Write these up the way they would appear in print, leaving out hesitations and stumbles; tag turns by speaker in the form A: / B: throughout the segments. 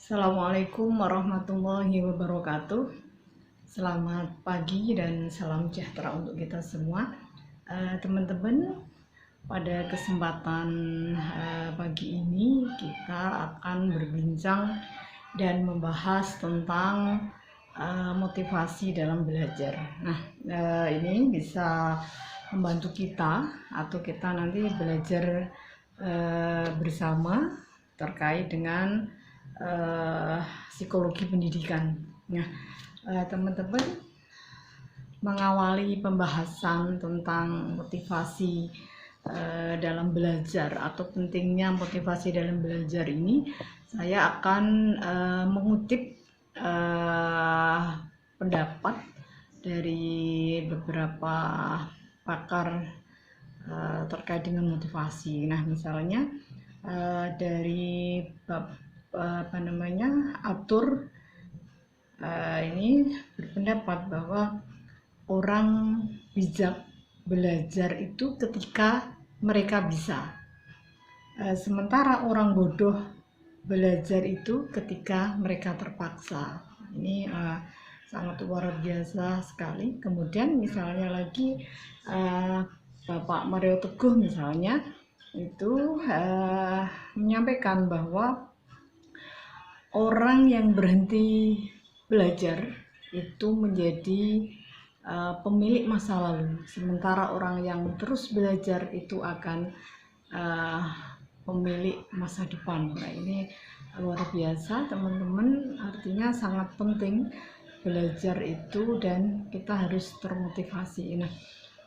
A: Assalamualaikum warahmatullahi wabarakatuh. Selamat pagi dan salam sejahtera untuk kita semua. Teman-teman, pada kesempatan pagi ini kita akan berbincang dan membahas tentang motivasi dalam belajar. Nah, ini bisa membantu kita atau kita nanti belajar bersama terkait dengan psikologi pendidikan. Nah, teman-teman, mengawali pembahasan tentang motivasi dalam belajar atau pentingnya motivasi dalam belajar ini, saya akan mengutip pendapat dari beberapa pakar terkait dengan motivasi. Nah, misalnya dari Arthur ini berpendapat bahwa orang bijak belajar itu ketika mereka bisa, sementara orang bodoh belajar itu ketika mereka terpaksa. Ini sangat luar biasa sekali. Kemudian misalnya lagi Bapak Mario Teguh misalnya itu menyampaikan bahwa orang yang berhenti belajar itu menjadi pemilik masa lalu, sementara orang yang terus belajar itu akan pemilik masa depan. Nah, ini luar biasa teman-teman, artinya sangat penting belajar itu dan kita harus termotivasi. Nah,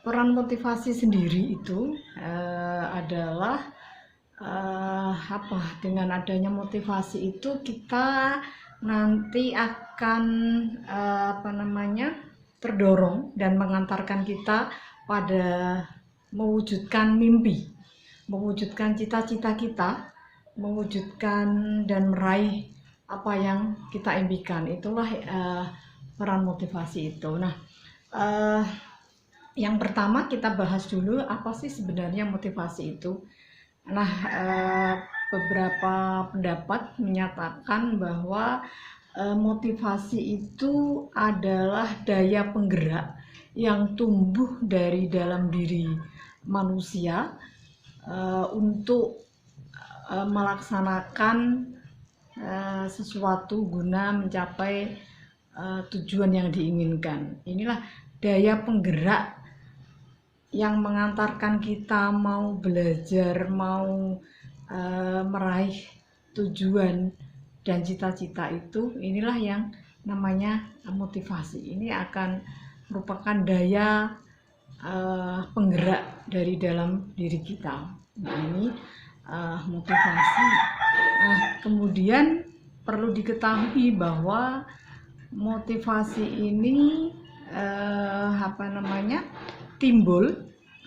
A: peran motivasi sendiri itu adalah dengan adanya motivasi itu kita nanti akan terdorong dan mengantarkan kita pada mewujudkan mimpi, mewujudkan cita-cita kita, mewujudkan dan meraih apa yang kita impikan. Itulah peran motivasi itu. Nah, yang pertama kita bahas dulu apa sih sebenarnya motivasi itu. Nah, beberapa pendapat menyatakan bahwa motivasi itu adalah daya penggerak yang tumbuh dari dalam diri manusia untuk melaksanakan sesuatu guna mencapai tujuan yang diinginkan. Inilah daya penggerak yang mengantarkan kita mau belajar, mau meraih tujuan dan cita-cita itu. Inilah yang namanya motivasi. Ini akan merupakan daya penggerak dari dalam diri kita. Nah, ini motivasi. Nah, kemudian perlu diketahui bahwa motivasi ini timbul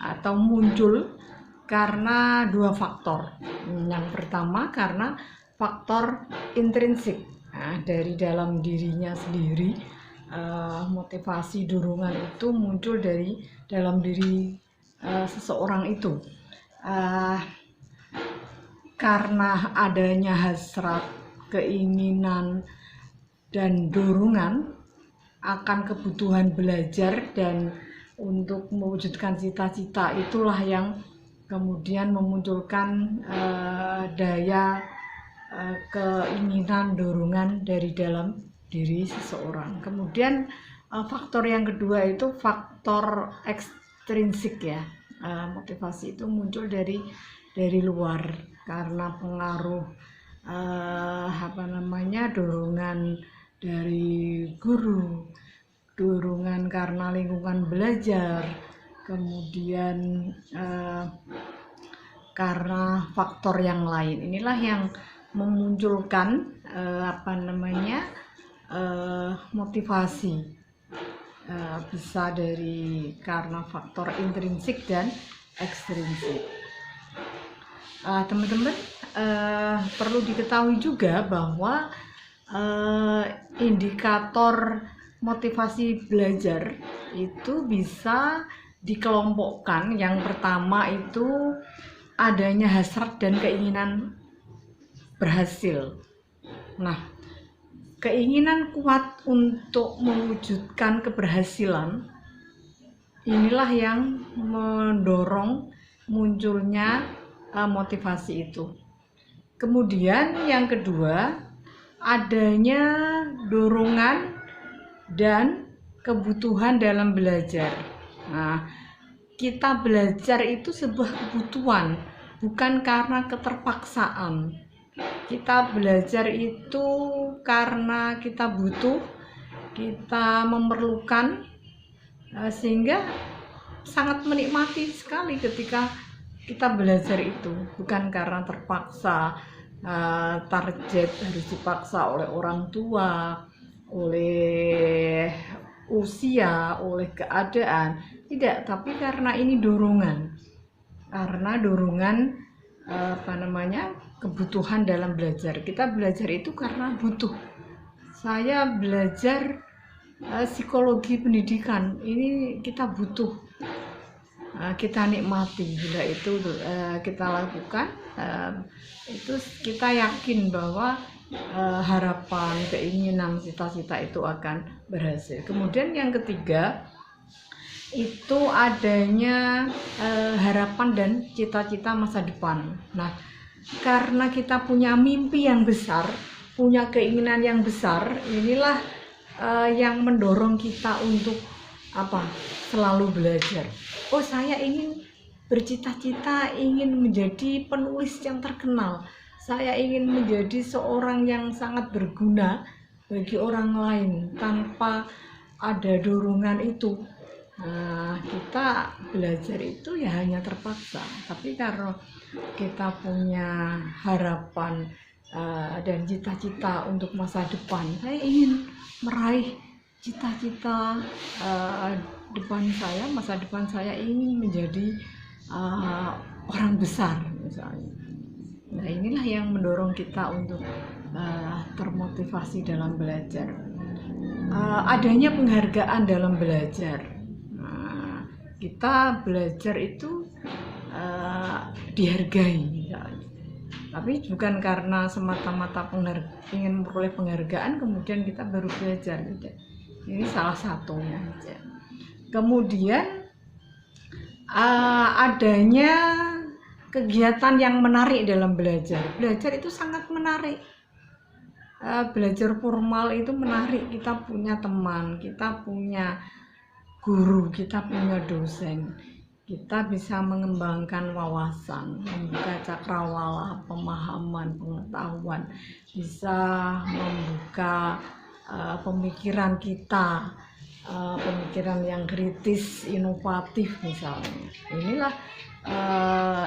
A: atau muncul karena dua faktor. Yang pertama karena faktor intrinsik, dari dalam dirinya sendiri. Motivasi dorongan itu muncul dari dalam diri seseorang itu karena adanya hasrat, keinginan dan dorongan akan kebutuhan belajar dan untuk mewujudkan cita-cita. Itulah yang kemudian memunculkan daya keinginan dorongan dari dalam diri seseorang. Kemudian faktor yang kedua itu faktor ekstrinsik ya. Motivasi itu muncul dari luar karena pengaruh dorongan dari guru, dorongan karena lingkungan belajar, kemudian karena faktor yang lain. Inilah yang memunculkan motivasi. Bisa dari karena faktor intrinsik dan ekstrinsik. Teman-teman, perlu diketahui juga bahwa indikator motivasi belajar itu bisa dikelompokkan. Yang pertama itu adanya hasrat dan keinginan berhasil. Nah, keinginan kuat untuk mewujudkan keberhasilan, inilah yang mendorong munculnya motivasi itu. Kemudian yang kedua, adanya dorongan dan kebutuhan dalam belajar. Nah, kita belajar itu sebuah kebutuhan, bukan karena keterpaksaan. Kita belajar itu karena kita butuh, kita memerlukan, sehingga sangat menikmati sekali ketika kita belajar itu, bukan karena terpaksa, target harus dipaksa oleh orang tua, oleh usia, oleh keadaan, tidak, tapi karena ini dorongan, kebutuhan dalam belajar. Kita belajar itu karena butuh. Saya belajar psikologi pendidikan, ini kita butuh, kita nikmati. Bila itu kita lakukan, itu kita yakin bahwa harapan, keinginan, cita-cita itu akan berhasil. Kemudian yang ketiga, itu adanya harapan dan cita-cita masa depan. Nah, karena kita punya mimpi yang besar, punya keinginan yang besar, inilah yang mendorong kita untuk selalu belajar. Oh, saya ingin bercita-cita ingin menjadi penulis yang terkenal. Saya ingin menjadi seorang yang sangat berguna bagi orang lain. Tanpa ada dorongan itu, kita belajar itu ya hanya terpaksa. Tapi kalau kita punya harapan dan cita-cita untuk masa depan, saya ingin meraih cita-cita masa depan saya ingin menjadi orang besar misalnya. Nah, inilah yang mendorong kita untuk termotivasi dalam belajar. Adanya penghargaan dalam belajar. Kita belajar itu dihargai misalnya. Tapi bukan karena semata-mata ingin memperoleh penghargaan kemudian kita baru belajar, tidak. Ini salah satunya aja. Kemudian adanya kegiatan yang menarik dalam belajar. Belajar itu sangat menarik. Belajar formal itu menarik. Kita punya teman, kita punya guru, kita punya dosen. Kita bisa mengembangkan wawasan, membuka cakrawala pemahaman, pengetahuan, bisa membuka pemikiran kita, pemikiran yang kritis, inovatif misalnya. Inilah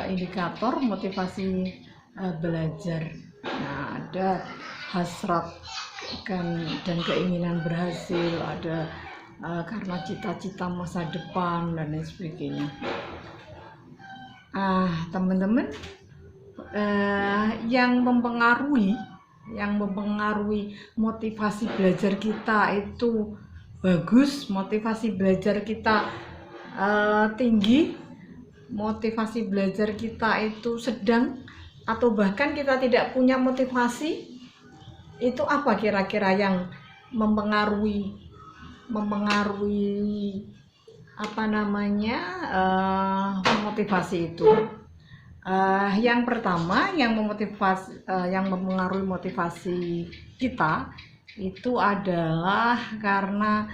A: indikator motivasi belajar. Nah, ada hasrat dan keinginan berhasil, ada karena cita-cita masa depan dan lain sebagainya. Teman-teman, yang mempengaruhi motivasi belajar kita itu bagus, motivasi belajar kita tinggi, motivasi belajar kita itu sedang, atau bahkan kita tidak punya motivasi, itu apa kira-kira yang mempengaruhi motivasi itu? Yang pertama yang mempengaruhi motivasi kita itu adalah karena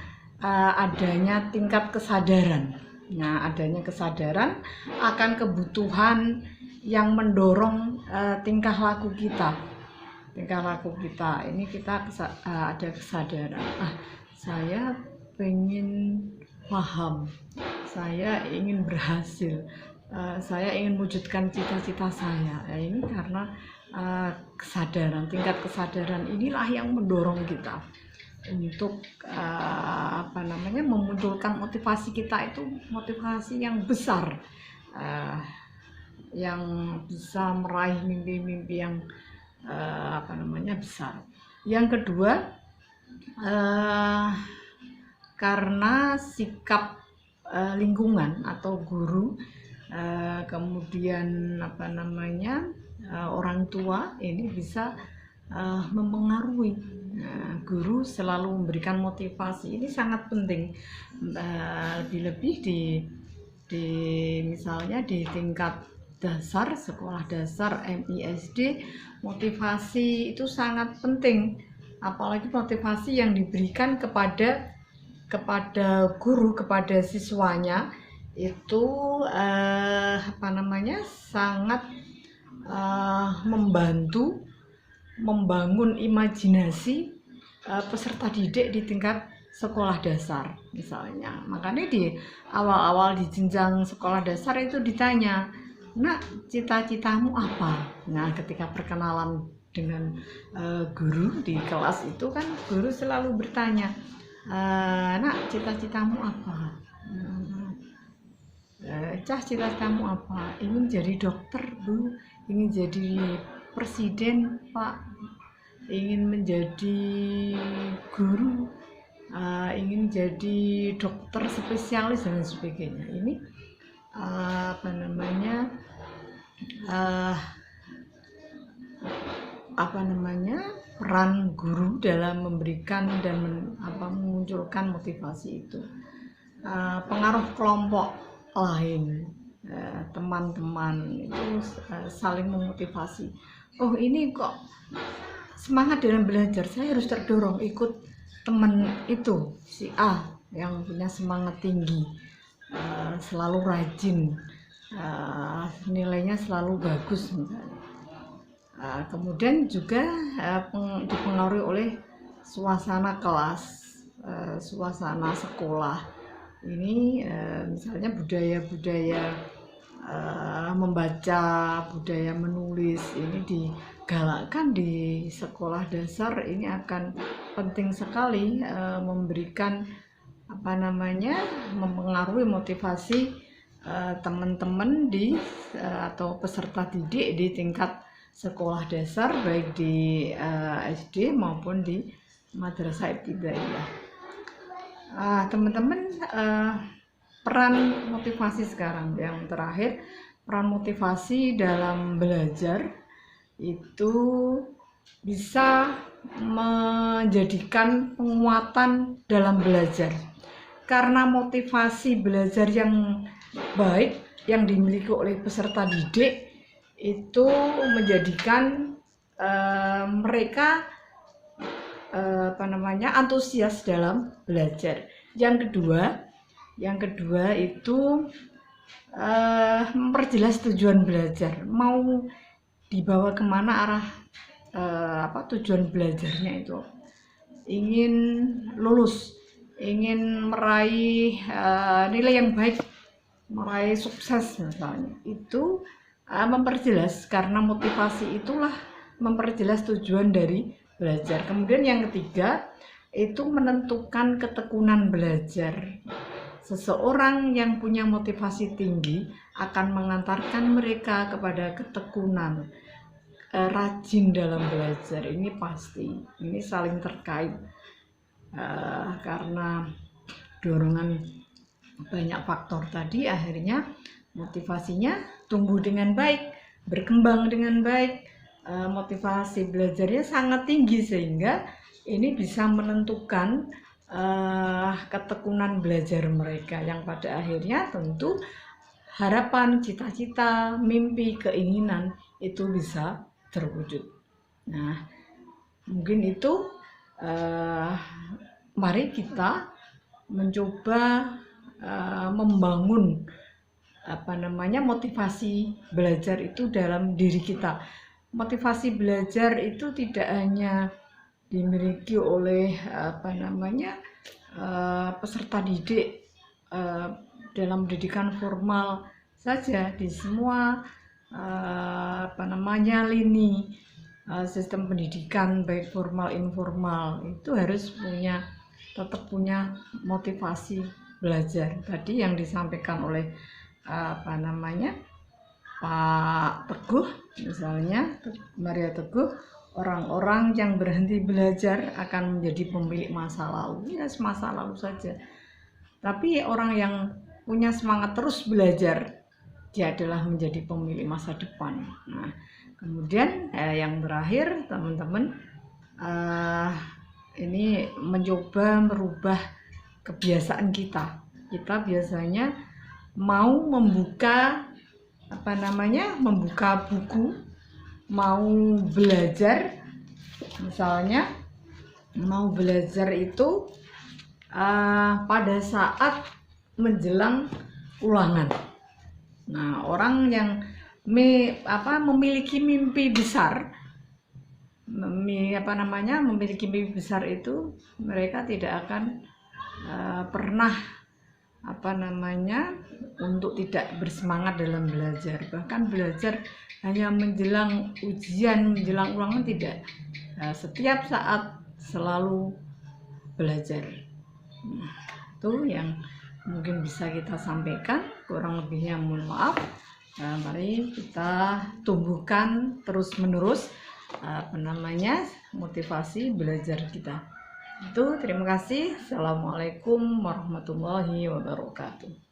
A: adanya tingkat kesadaran. Nah, adanya kesadaran akan kebutuhan yang mendorong tingkah laku kita. Ini kita ada kesadaran. Saya pengen paham, saya ingin berhasil, saya ingin mewujudkan cita-cita saya. Ini karena kesadaran, tingkat kesadaran inilah yang mendorong kita untuk memunculkan motivasi kita itu, motivasi yang besar, yang bisa meraih mimpi-mimpi yang besar. Yang kedua, karena sikap lingkungan atau guru, kemudian orang tua, ini bisa mempengaruhi. Nah, guru selalu memberikan motivasi, ini sangat penting, lebih-lebih di misalnya di tingkat dasar, sekolah dasar, MI, SD, motivasi itu sangat penting, apalagi motivasi yang diberikan kepada guru, kepada siswanya itu sangat membantu membangun imajinasi peserta didik di tingkat sekolah dasar misalnya. Makanya di awal-awal di jenjang sekolah dasar itu ditanya, "Nak, cita-citamu apa?" Nah, ketika perkenalan dengan guru di kelas itu kan guru selalu bertanya, "Nak, cita-citamu apa?" "Cah, cita-citamu apa?" "Ingin jadi dokter, Bu. Ingin jadi presiden, Pak. Ingin menjadi guru, ingin jadi dokter spesialis," dan sebagainya. Ini peran guru dalam memberikan dan memunculkan motivasi itu. Pengaruh kelompok lain, teman-teman itu saling memotivasi. "Oh, ini kok semangat dalam belajar, saya harus terdorong ikut teman itu, si A yang punya semangat tinggi, selalu rajin, nilainya selalu bagus," misalnya. Kemudian juga dipengaruhi oleh suasana kelas, suasana sekolah. Ini misalnya budaya-budaya membaca, budaya menulis ini digalakkan di sekolah dasar. Ini akan penting sekali memberikan mempengaruhi motivasi teman-teman atau peserta didik di tingkat sekolah dasar, baik di SD maupun di madrasah ibtidaiyah. Teman-teman, peran motivasi sekarang yang terakhir, peran motivasi dalam belajar itu bisa menjadikan penguatan dalam belajar, karena motivasi belajar yang baik yang dimiliki oleh peserta didik itu menjadikan mereka antusias dalam belajar. Yang kedua itu memperjelas tujuan belajar, mau dibawa kemana arah tujuan belajarnya itu. Ingin lulus, ingin meraih nilai yang baik, meraih sukses misalnya, itu memperjelas, karena motivasi itulah memperjelas tujuan dari belajar. Kemudian yang ketiga itu menentukan ketekunan belajar. Seseorang yang punya motivasi tinggi akan mengantarkan mereka kepada ketekunan, rajin dalam belajar. Ini pasti, ini saling terkait, karena dorongan banyak faktor tadi, akhirnya motivasinya tumbuh dengan baik, berkembang dengan baik, motivasi belajarnya sangat tinggi, sehingga ini bisa menentukan ketekunan belajar mereka, yang pada akhirnya tentu harapan, cita-cita, mimpi, keinginan itu bisa terwujud. Nah, mungkin itu mari kita mencoba membangun motivasi belajar itu dalam diri kita. Motivasi belajar itu tidak hanya dimiliki oleh peserta didik dalam pendidikan formal saja, di semua lini sistem pendidikan baik formal informal itu harus tetap punya motivasi belajar. Tadi yang disampaikan oleh Pak Teguh, misalnya Maria Teguh, orang-orang yang berhenti belajar akan menjadi pemilik masa lalu. Ya, masa lalu saja. Tapi orang yang punya semangat terus belajar, dia adalah menjadi pemilik masa depan. Nah, Kemudian yang terakhir teman-teman, ini mencoba merubah kebiasaan kita. Kita biasanya mau membuka membuka buku, mau belajar, misalnya mau belajar itu pada saat menjelang ulangan. Nah, orang yang memiliki mimpi besar, memiliki mimpi besar itu mereka tidak akan pernah untuk tidak bersemangat dalam belajar. Bahkan belajar hanya menjelang ujian, menjelang ulangan tidak. Setiap saat selalu belajar. Nah, itu yang mungkin bisa kita sampaikan, kurang lebihnya mohon maaf. Mari kita tumbuhkan terus menerus motivasi belajar kita. Itu terima kasih. Assalamualaikum warahmatullahi wabarakatuh.